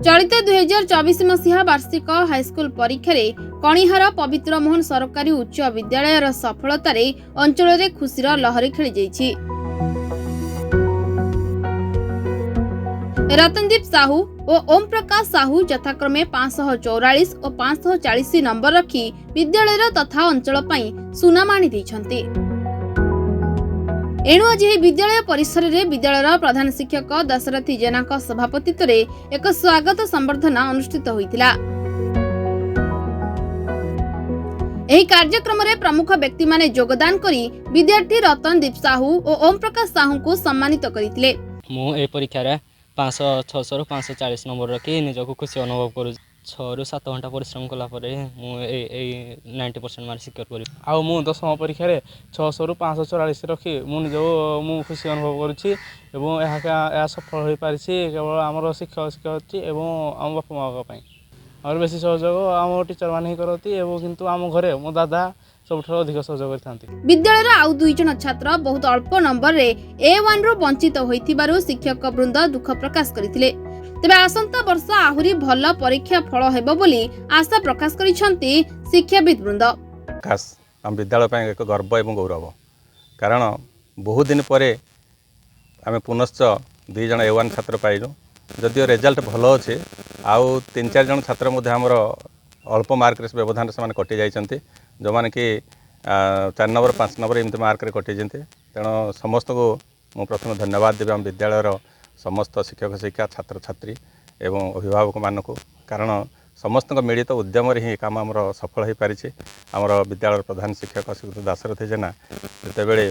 चलित 2024 मसीहा वार्षिक हाईस्कल परीक्षा रे कणिहार पवित्र मोहन सरकारी उच्च विद्यालय सफलतार अंचल में खुशीर लहरी खेली जाइछि। रतनदीप साहू और ओम प्रकाश साहू यथाक्रमे 544 और 540 नंबर रखी विद्यालय तथा अंचल पई सुनाम आनी दैछन्ति। एणु आज विद्यालय परिसर में विद्यालय प्रधान शिक्षक दशरथी जेना सभापतित्व एक स्वागत संबर्धना अनुष्ठित होइतिला। एही कार्यक्रम में प्रमुख व्यक्ति माने योगदान करी विद्यार्थी रतनदीप साहू और ओम प्रकाश साहू को सम्मानित करथिले। मु ए परीक्षा रे 546 540 नंबर रखी निजको खुशी अनुभव करू। 6 ରୁ 7 घंटा परिश्रम कला परे मु ए 90% मार्क सिक्योर करी। आउ मु 10वीं परीक्षा रे 600 ରୁ 544 रखी मु निजो मु खुशी अनुभव करूछि एवं या सफल होई पारिछि केवल हमर शिक्षक शिक्षयित्री एवं हम बापा माँ पई। और बेसी सहयोग आम टीचर माने ही करती एवं किंतु आम घरे मो दादा सबठार अधिक सहयोग करथांती। विद्यालय आउ 2 जन छात्र बहुत अल्प नंबर रे A1 रु वंचित होइथिबारु शिक्षक वृंद दुख प्रकाश करथिले। तेबे आसंता वर्ष आहुरी भल परीक्षा फल हेबो बोली आशा प्रकाश करिसंती शिक्षाविद वृंद। खास हम विद्यालय पय एक गर्व एवं गौरव कारण बहुत दिन परे आम पुनश्च 2 जन A1 छात्र पाइलु। जदियो रिजल्ट भल अच्छे आउ 3-4 जन छात्र मध्य हमर अल्प मार्क व्यवधान से कटि जाइछन्ति जो माने कि 4 नंबर 5 नंबर एमती मार्क रे कटि जंते। तेणु समस्त को मु प्रथम धन्यवाद देबे हम विद्यालय समस्त शिक्षक शिक्षा छात्र छात्री एवं अभिभावक मानक कारण समस्त मिलित उद्यम ही काम आमर सफल हो पारि। आमर विद्यालय प्रधान शिक्षक श्री दशरथी जेना जितेबले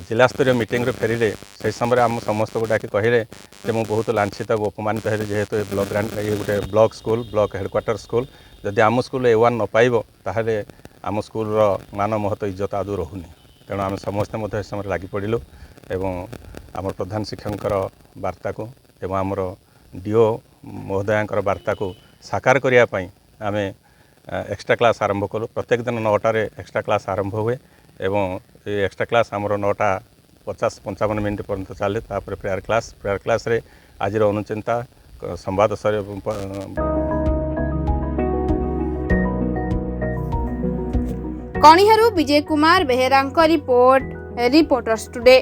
जिला स्तरीय मीटिंग रे फेरिले से समय आम समस्त को डाकी कहले जे मु बहुत लांछित अपमानित है जेहेतु ब्लॉक ग्रांट ये गोटे block school block headquarter school जदि आम स्कूल A1 न पाइब ताहले आम स्कूल मान महत्व इज्जत आदौ रहुनी। तेणु आम समस्ते समय लगी पड़िलु एवं आम प्रधान शिक्षक वार्ता को एवं आमर डीओ महोदयांकर वार्ता को साकार करने आम एक्स्ट्रा क्लास आरंभ कलु। प्रत्येक दिन 9टार एक्स्ट्रा क्लास आरंभ हुए एवं ये एक्स्ट्रा क्लास आमर 9टा 50-55 मिनट पर्यंत चले। तापर प्रेयर क्लास रे आज अनुचिंता संवाद कणिहारू विजय कुमार बेहेरा रिपोर्टर्स टुडे।